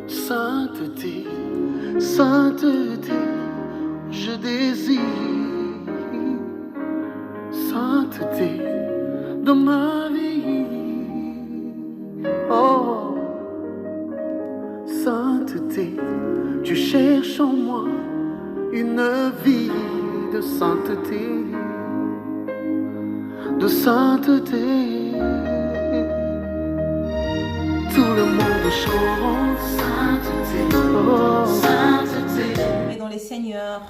Sainteté, sainteté, je désire sainteté dans ma vie. Oh, sainteté, tu cherches en moi une vie de sainteté, de sainteté. Tout le monde chante sainteté, oh, sainteté. Mais dans les seigneurs,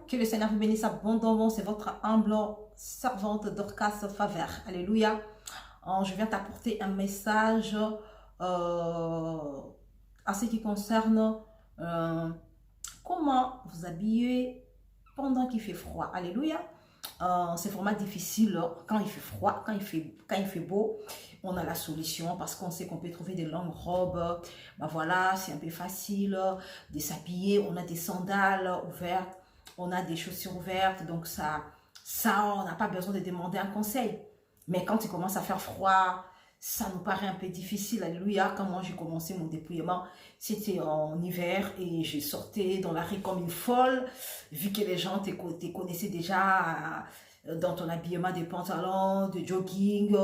que le Seigneur vous bénisse abondamment. C'est votre humble servante Dorcas Favre. Alléluia. Je viens t'apporter un message à ce qui concerne comment vous habiller pendant qu'il fait froid. Alléluia. C'est vraiment difficile quand il fait froid, quand il fait beau. On a la solution parce qu'on sait qu'on peut trouver des longues robes. Ben voilà, c'est un peu facile de s'habiller. On a des sandales ouvertes, on a des chaussures ouvertes. Donc ça on n'a pas besoin de demander un conseil. Mais quand il commence à faire froid, ça nous paraît un peu difficile. Alléluia. Quand moi j'ai commencé mon dépouillement, c'était en hiver et je sortais dans la rue comme une folle, vu que les gens te connaissaient déjà dans ton habillement, des pantalons, de jogging.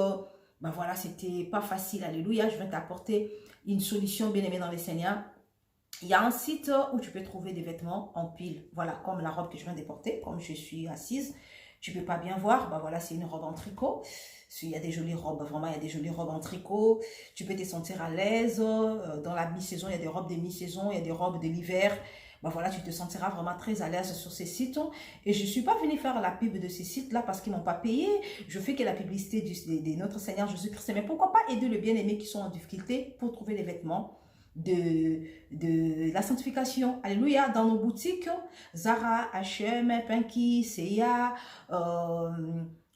Ben voilà, c'était pas facile. Alléluia. Je viens t'apporter une solution, bien aimée dans les Seigneurs. Il y a un site où tu peux trouver des vêtements en pile. Voilà, comme la robe que je viens de porter, comme je suis assise. Tu peux pas bien voir, ben voilà, c'est une robe en tricot. Il y a des jolies robes, vraiment, il y a des jolies robes en tricot. Tu peux te sentir à l'aise. Dans la mi-saison, il y a des robes de mi-saison, il y a des robes de l'hiver. Ben voilà, tu te sentiras vraiment très à l'aise sur ces sites. Et je ne suis pas venue faire la pub de ces sites-là parce qu'ils ne m'ont pas payé. Je fais que la publicité de notre Seigneur Jésus-Christ. Mais pourquoi pas aider les bien-aimés qui sont en difficulté pour trouver des vêtements de la sanctification. Alléluia. Dans nos boutiques, Zara, H&M, Pinky, C&A,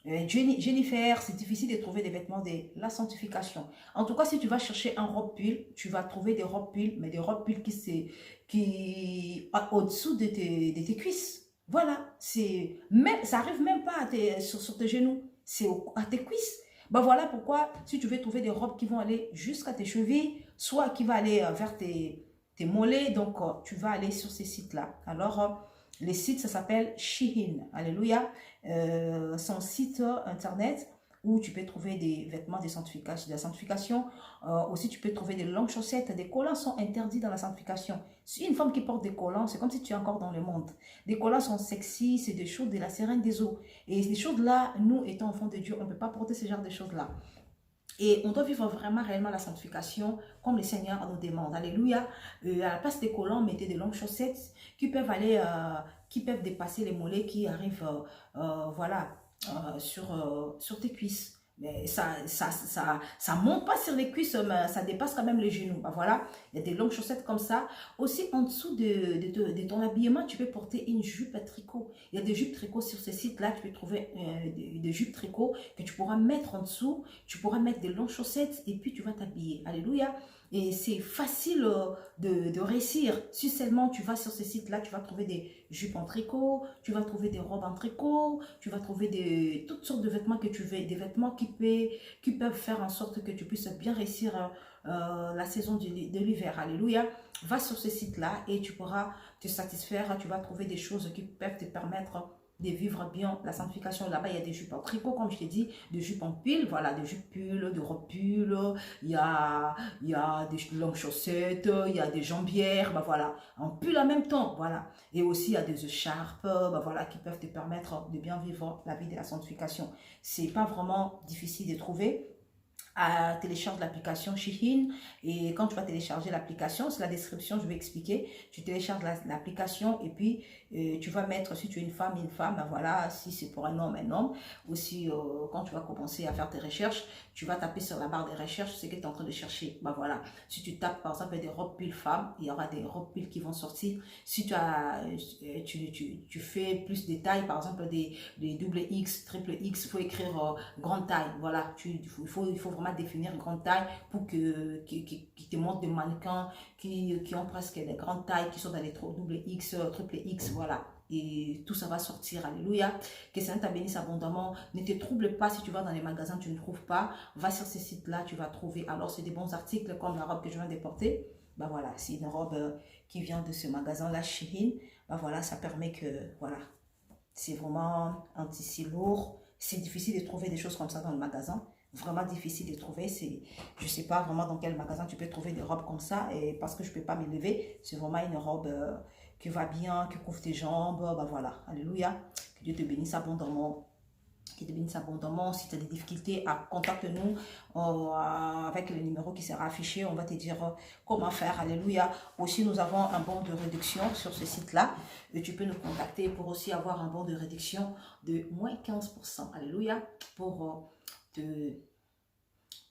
Jennifer, c'est difficile de trouver des vêtements de la sanctification. En tout cas, si tu vas chercher un robe pull, tu vas trouver des robes pull, mais des robes pull qui au-dessous de tes cuisses. Voilà, ça arrive même pas sur tes genoux, c'est à tes cuisses. Ben voilà pourquoi, si tu veux trouver des robes qui vont aller jusqu'à tes chevilles, soit qui vont aller vers tes mollets, donc tu vas aller sur ces sites-là. Alors, les sites, ça s'appelle Shein. Alléluia. Son site internet où tu peux trouver des vêtements de la sanctification. Aussi, tu peux trouver des longues chaussettes. Des collants sont interdits dans la sanctification. Si une femme qui porte des collants, c'est comme si tu es encore dans le monde. Des collants sont sexy, c'est des choses de la sirène des eaux. Et ces choses-là, nous étant enfants de Dieu, on ne peut pas porter ce genre de choses-là. Et on doit vivre vraiment réellement la sanctification comme le Seigneur nous demande. Alléluia. À la place des collants, mettez des longues chaussettes qui peuvent aller, qui peuvent dépasser les mollets qui arrivent, voilà, sur tes cuisses. Mais ça monte pas sur les cuisses, mais ça dépasse quand même les genoux. Ben voilà, il y a des longues chaussettes comme ça. Aussi, en dessous de ton habillement, tu peux porter une jupe à tricot. Il y a des jupes tricot sur ces sites-là. Tu peux trouver des jupes tricot que tu pourras mettre en dessous. Tu pourras mettre des longues chaussettes et puis tu vas t'habiller. Alléluia. Et c'est facile de réussir. Si seulement tu vas sur ces sites-là, tu vas trouver des jupes en tricot, tu vas trouver des robes en tricot, tu vas trouver toutes sortes de vêtements que tu veux, des vêtements qui peuvent faire en sorte que tu puisses bien réussir la saison de l'hiver. Alléluia. Va sur ces sites-là et tu pourras te satisfaire. Tu vas trouver des choses qui peuvent te permettre de vivre bien la sanctification. Là-bas, il y a des jupes en tricot, comme je t'ai dit, des jupes en pull, voilà, des jupes pull, des robes pull, il y a des longues chaussettes, il y a des jambières, bah voilà, en pull en même temps, voilà. Et aussi, il y a des écharpes, bah voilà, qui peuvent te permettre de bien vivre la vie de la sanctification. C'est pas vraiment difficile de trouver. Télécharge l'application Shein et quand tu vas télécharger l'application, c'est la description, je vais expliquer. Tu télécharges l'application et puis tu vas mettre, si tu es une femme, ben voilà, si c'est pour un homme. Aussi, quand tu vas commencer à faire tes recherches, tu vas taper sur la barre de recherche ce que tu es en train de chercher. Ben voilà, si tu tapes par exemple des robes pull femmes, il y aura des robes pull qui vont sortir. Si tu fais plus de tailles, par exemple des double X, triple X, il faut écrire grande taille. Voilà, il faut vraiment définir grande taille pour qui te montrent des mannequins qui ont presque des grandes tailles, qui sont dans les double X, triple X, voilà. Et tout ça va sortir, alléluia. Que Seigneur t'a bénisse abondamment. Ne te trouble pas si tu vas dans les magasins, tu ne trouves pas. Va sur ces sites-là, tu vas trouver. Alors, c'est des bons articles comme la robe que je viens de porter. Bah voilà, c'est une robe qui vient de ce magasin-là, Shein. Bah voilà, ça permet que, voilà, c'est vraiment un tissu lourd. C'est difficile de trouver des choses comme ça dans le magasin. Vraiment difficile de trouver. Je ne sais pas vraiment dans quel magasin tu peux trouver des robes comme ça. Et parce que je ne peux pas me lever, c'est vraiment une robe qui va bien, qui couvre tes jambes. Bah voilà, alléluia. Que Dieu te bénisse abondamment. Qui te bénisse abondamment. Si tu as des difficultés, contacte-nous avec le numéro qui sera affiché. On va te dire comment faire. Alléluia. Aussi, nous avons un bon de réduction sur ce site-là. Tu peux nous contacter pour aussi avoir un bon de réduction de moins 15%. Alléluia.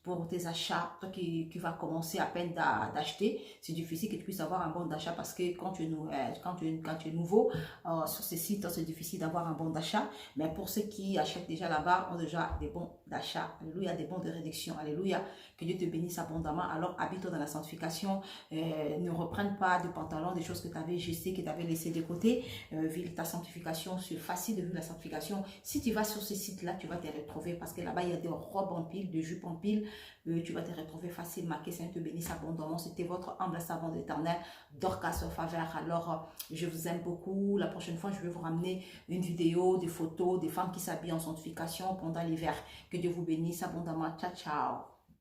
Pour tes achats, toi qui vas commencer à peine d'acheter, c'est difficile que tu puisses avoir un bon d'achat parce que quand tu es nouveau sur ces sites, c'est difficile d'avoir un bon d'achat. Mais pour ceux qui achètent déjà là-bas, ont déjà des bons d'achat. Alléluia, des bons de réduction. Alléluia, que Dieu te bénisse abondamment. Alors habite-toi dans la sanctification. Ne reprenne pas de pantalons, des choses que tu avais gestées, que tu avais laissées de côté. Vis ta sanctification, c'est facile de vivre la sanctification. Si tu vas sur ces sites-là, tu vas te retrouver parce que là-bas, il y a des robes en pile, des jupes en pile. Tu vas te retrouver facilement. Que Seigneur te bénisse abondamment. C'était votre humble servante éternelle, Dorcas Favert. Alors, je vous aime beaucoup. La prochaine fois, je vais vous ramener une vidéo, des photos, des femmes qui s'habillent en sanctification pendant l'hiver. Que Dieu vous bénisse abondamment. Ciao, ciao.